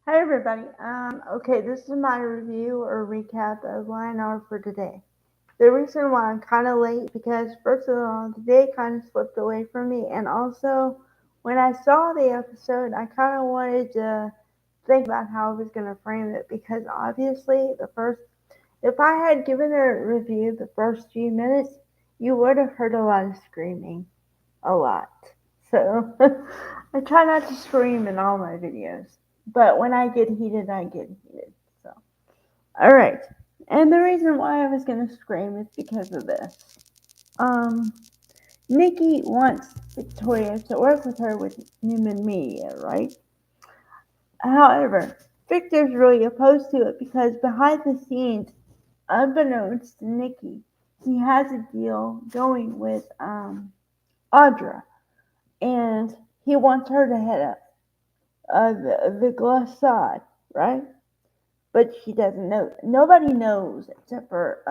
Hi everybody. Okay, this is my review or recap of YNR for today. The reason why I'm kind of late because first of all, the day kind of slipped away from me, and also when I saw the episode, I kind of wanted to think about how I was gonna frame it because obviously if I had given a review the first few minutes, you would have heard a lot of screaming, a lot. So I try not to scream in all my videos. But when I get heated, I get heated. So, all right. And the reason why I was going to scream is because of this. Um, Nikki wants Victoria to work with her with Newman Media, right? However, Victor's really opposed to it because behind the scenes, unbeknownst to Nikki, he has a deal going with Audra, and he wants her to head up the Glassad, right? But she doesn't know. Nobody knows except for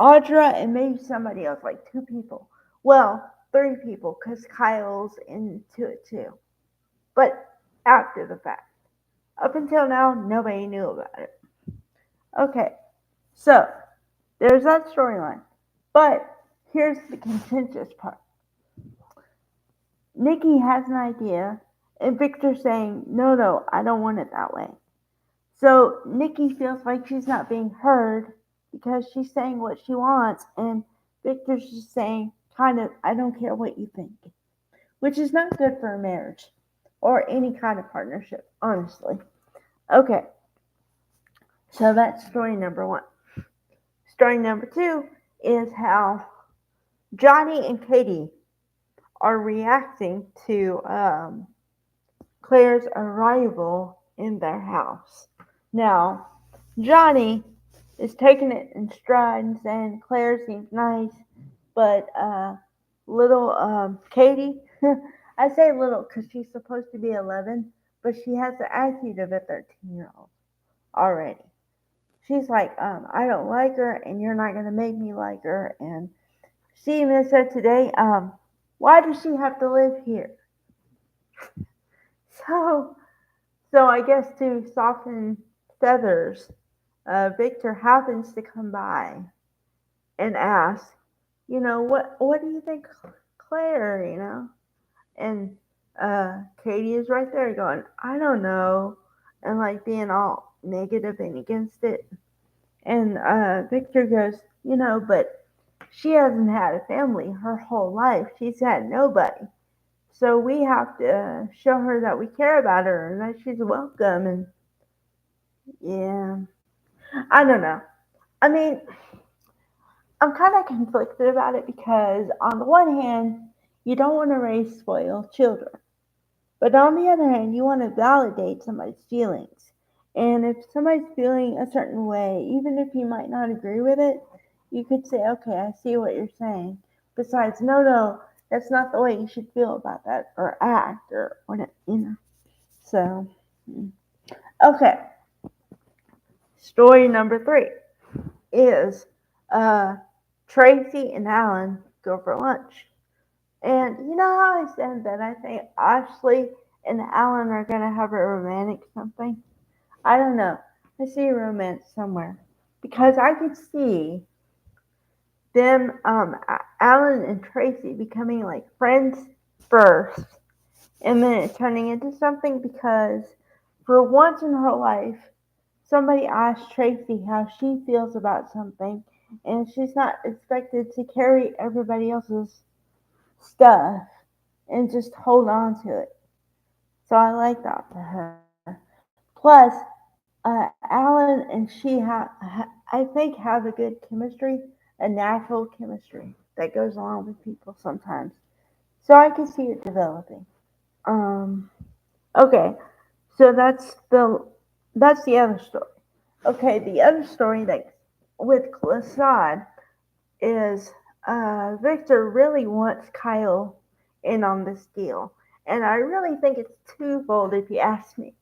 Audra and maybe somebody else, like two people. Well, three people, because Kyle's into it too. But after the fact. Up until now, nobody knew about it. Okay, so there's that storyline. But here's the contentious part. Nikki has an idea, and Victor's saying, no, I don't want it that way. So Nikki feels like she's not being heard because she's saying what she wants, and Victor's just saying, kind of, I don't care what you think, which is not good for a marriage or any kind of partnership, honestly. Okay, so that's story number one. Story number two is how Johnny and Katie are reacting to Claire's arrival in their house. Now, Johnny is taking it in stride and saying Claire seems nice, but little Katie, I say little because she's supposed to be 11, but she has the attitude of a 13-year-old already. She's like, I don't like her, and you're not going to make me like her. And she even said today, why does she have to live here? So, so I guess to soften feathers, Victor happens to come by and ask, what do you think, Claire? And Katie is right there going, I don't know, and like being all negative and against it. And Victor goes, but she hasn't had a family her whole life. She's had nobody. So we have to show her that we care about her and that she's welcome. And yeah, I don't know. I mean, I'm kind of conflicted about it because, on the one hand, you don't want to raise spoiled children. But on the other hand, you want to validate somebody's feelings. And if somebody's feeling a certain way, even if you might not agree with it, you could say, okay, I see what you're saying. Besides, no, that's not the way you should feel about that or act or whatever. So, okay. Story number three is uh, Tracy and Alan go for lunch. And you know how I said that I think Ashley and Alan are going to have a romantic something? I don't know. I see romance somewhere. Because I could see them, Alan and Tracy becoming like friends first and then it turning into something because for once in her life, somebody asked Tracy how she feels about something and she's not expected to carry everybody else's stuff and just hold on to it. So I like that for her. Plus, Alan and she I think, have a good chemistry, a natural chemistry that goes along with people sometimes. So I can see it developing. Um, okay, so that's the other story. Okay, the other story that with Glassad is Victor really wants Kyle in on this deal. And I really think it's twofold if you ask me.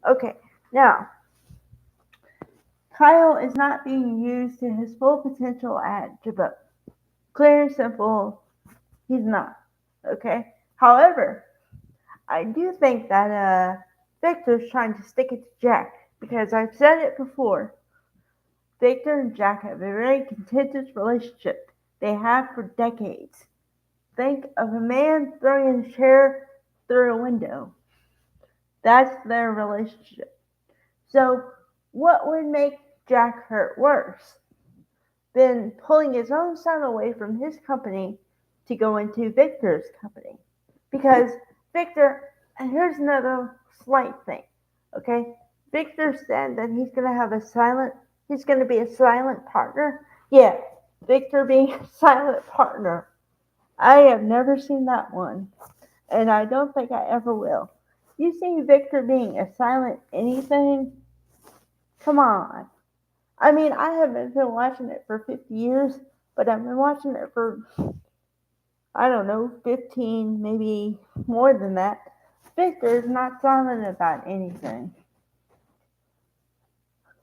Okay, now, Kyle is not being used to his full potential at Jabot. Clear and simple, he's not. Okay? However, I do think that Victor's trying to stick it to Jack because I've said it before. Victor and Jack have a very contentious relationship. They have for decades. Think of a man throwing a chair through a window. That's their relationship. So, what would make Jack hurt worse than pulling his own son away from his company to go into Victor's company? Because Victor, and here's another slight thing, okay? Victor said that he's going to be a silent partner. Yeah, Victor being a silent partner. I have never seen that one, and I don't think I ever will. You see Victor being a silent anything? Come on. I mean, I haven't been watching it for 50 years, but I've been watching it for, I don't know, 15, maybe more than that. Victor is not silent about anything.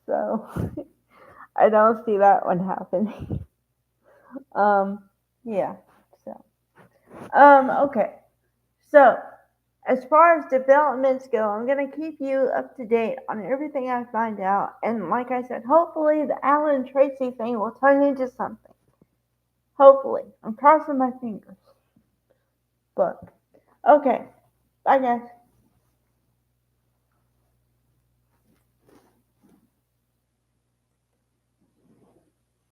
So, I don't see that one happening. Yeah, so, okay. So, as far as developments go, I'm going to keep you up to date on everything I find out. And like I said, hopefully the Alan and Tracy thing will turn into something. Hopefully. I'm crossing my fingers. But, okay. Bye, guys.